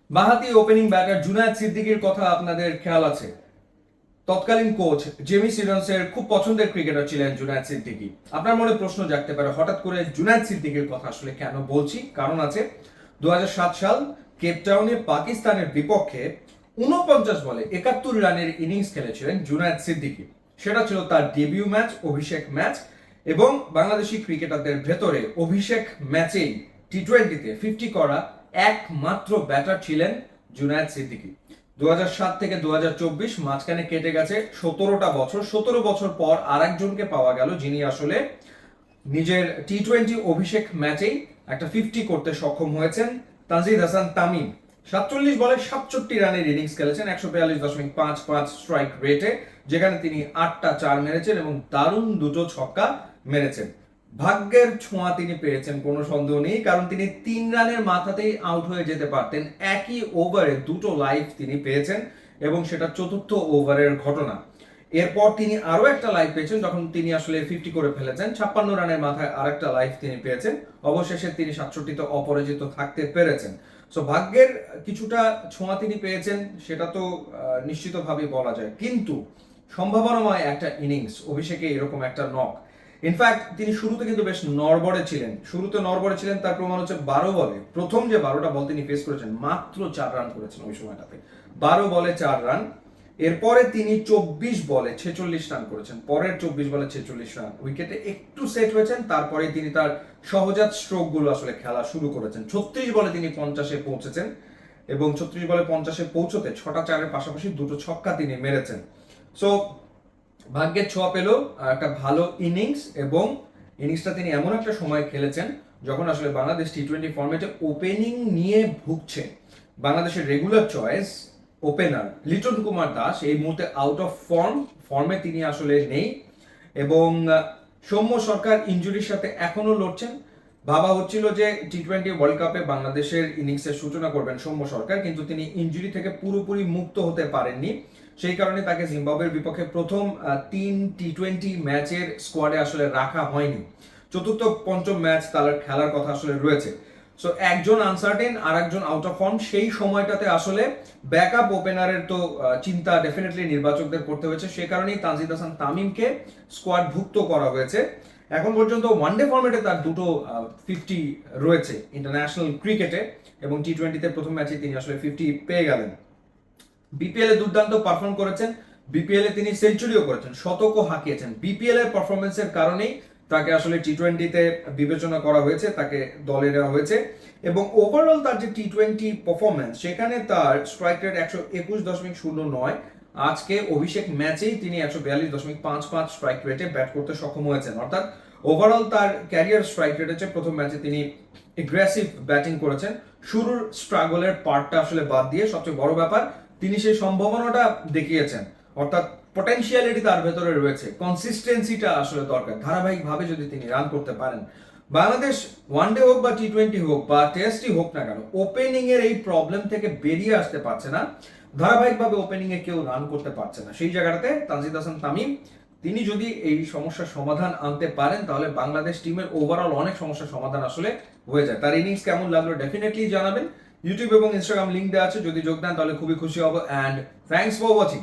বাঁহাতি opening batter Junaid সিদ্দিকীর কথা আপনাদের খেয়াল আছে। তৎকালীন কোচ জেমি সিডন্সের খুব পছন্দের ক্রিকেটার ছিলেন জুনায়েদ সিদ্দিকী। আপনার মনে প্রশ্ন জাগতে পারে হঠাৎ করে জুনায়েদ সিদ্দিকীর কথা আসলে কেন বলছি? কারণ আছে। 2007 সাল কেপটাউনে পাকিস্তানের বিপক্ষে 49 বলে 71 রানের ইনিংস খেলেছিলেন জুনায়েদ সিদ্দিকী। সেটা ছিল তার ডেবিউ ম্যাচ, অভিষেক ম্যাচ, এবং বাংলাদেশি ক্রিকেটারদের ভেতরে অভিষেক ম্যাচেই টি-20তে 50 করা একমাত্র ব্যাটার ছিলেন জুনায়েদ সিদ্দিকী। 2007 থেকে 2024 মাঝখানে কেটে গেছে 17টা বছর। 17 বছর পর আরেকজনকে পাওয়া গেল যিনি আসলে নিজের টি-20 অভিষেক ম্যাচেই একটা 50 করতে সক্ষম হয়েছেন, তানজিদ হাসান তামিম। 47 বলে 67 রানের ইনিংস খেলেছেন 142.55 স্ট্রাইক রেটে, যেখানে তিনি 8টা 4 মেরেছেন এবং দারুণ দুটো ছক্কা মেরেছেন। ভাগ্যের ছোঁয়া তিনি পেয়েছেন, কোনো সন্দেহ নেই, কারণ তিনি 3 রানের মাথাতেই আউট হয়ে যেতে পারতেন। একই ওভারে দুটো লাইফ তিনি পেয়েছেন এবং সেটা চতুর্থ ওভারের ঘটনা। এরপর তিনি আরো একটা লাইফ পেয়েছেন যখন তিনি আসলে 50 করে ফেলেছেন। 56 রানের মাথায় আরেকটা লাইফ তিনি পেয়েছেন। অবশেষে তিনি 67তে অপরাজিত থাকতে পেরেছেন। সো ভাগ্যের কিছুটা ছোঁয়া তিনি পেয়েছেন, সেটা তো নিশ্চিতভাবেই বলা যায়। কিন্তু সম্ভাবনাময় একটা ইনিংস, অভিষেকে এরকম একটা নক। ইনফ্যাক্ট তিনি শুরুতে কিন্তু বেশ নড়বড়ে ছিলেন। তার প্রমাণ হচ্ছে 12 বলে, প্রথম যে 12টা বল তিনি ফেস করেছেন, মাত্র 4 রান করেছেন ওই সময়টাতে। 12 বলে 4 রান। এরপরে তিনি 24 বলে 46 রান করেছেন, পরের 24 বলে 46 রান। উইকেটে একটু সেট হয়েছেন, তারপরে তিনি তার সহজাত স্ট্রোক গুলো আসলে খেলা শুরু করেছেন। 36 বলে তিনি 50-এ পৌঁছেছেন এবং 36 বলে 50-এ পৌঁছতে 6টা 4-এর পাশাপাশি দুটো ছক্কা তিনি মেরেছেন। সো ভাগ্যের ছোঁয়া পেল একটা ভালো ইনিংস, এবং ইনিংসটা তিনি এমন একটা সময় খেলেছেন যখন আসলে বাংলাদেশ টি-20 ফরম্যাটে ওপেনিং নিয়ে ভুগছে। বাংলাদেশের regular choice opener Liton Kumar Das এই মুহূর্তে আউট অফ ফর্মে তিনি আসলে নেই, এবং সৌম্য সরকার ইনজুরির সাথে এখনো লড়ছেন। ভাবা হচ্ছিল যে টি-20 ওয়ার্ল্ড কাপে বাংলাদেশের ইনিংসের সূচনা করবেন সৌম্য সরকার, কিন্তু তিনি ইনজুরি থেকে পুরোপুরি মুক্ত হতে পারেননি। সেই কারণে তাকে জিম্বাবুয়ের বিপক্ষে প্রথম 3 টি-20 ম্যাচের স্কোয়াডে আসলে রাখা হয়নি। চতুর্থ পঞ্চম ম্যাচ তার খেলার কথা আসলে রয়েছে। সো একজন আনসার্টেন আর একজন আউট অফ ফর্ম, সেই সময়টাতে আসলে ব্যাকআপ ওপেনারের তো চিন্তা ডেফিনেটলি নির্বাচকদের করতে হয়েছে। সে কারণেই তানজিদ হাসান তামিমকে স্কোয়াড ভুক্ত করা হয়েছে। এখন পর্যন্ত ওয়ানডে ফরম্যাটে তার দুটো 50 রয়েছে ইন্টারন্যাশনাল ক্রিকেটে, এবং টি-20তে প্রথম ম্যাচে তিনি আসলে 50 পেয়ে গেলেন। বিপিএল এ দুর্দান্ত পারফর্ম করেছেন, বিপিএল এ তিনি সেঞ্চুরিও করেছেন, শতকও হাঁকিয়েছেন। বিপিএল এর পারফরমেন্সের কারণেই তাকে আসলে টি-20তে বিবেচনা করা হয়েছে, তাকে দলে নেওয়া হয়েছে, এবং ওভারঅল তার যে টি-20 পারফরমেন্স, সেখানে তার স্ট্রাইক রেট 121.09। আজকে অভিষেক ম্যাচেই তিনি 142.55 স্ট্রাইক রেটে ব্যাট করতে সক্ষম হয়েছেন। অর্থাৎ ওভারঅল তার ক্যারিয়ার স্ট্রাইক রেট হচ্ছে প্রথম ম্যাচে তিনি এগ্রেসিভ ব্যাটিং করেছেন। শুরুর স্ট্রাগলের পার্টটা আসলে বাদ দিয়ে সবচেয়ে বড় ব্যাপার তিনি সেই সম্ভাবনাটা দেখিয়েছেন। অর্থাৎ পটেনশিয়ালিটি তার ভেতরে রয়েছে, কনসিস্টেন্সিটা আসলে দরকার। ধারাবাহিকভাবে যদি তিনি রান করতে পারেন, বাংলাদেশ ওয়ানডে হোক বা টি-20 হোক বা টেস্টই হোক না কেন, ওপেনিং এর এই প্রবলেম থেকে বেরিয়ে আসতে পারছে না। ধারাবাহিকভাবে ওপেনিং এ কেউ রান করতে পারছে না। সেই জায়গাটাতে তানজিদ হাসান তামিম তিনি যদি এই সমস্যার সমাধান আনতে পারেন, তাহলে বাংলাদেশ টিমের ওভারঅল অনেক সমস্যার সমাধান আসলে হয়ে যায়। তার ইনিংস কেমন লাগলো ডেফিনেটলি জানাবেন। ইউটিউব এবং ইনস্টাগ্রাম লিংক দেওয়া আছে, যদি যোগ দেন তাহলে খুবই খুশি হব। And thanks for watching.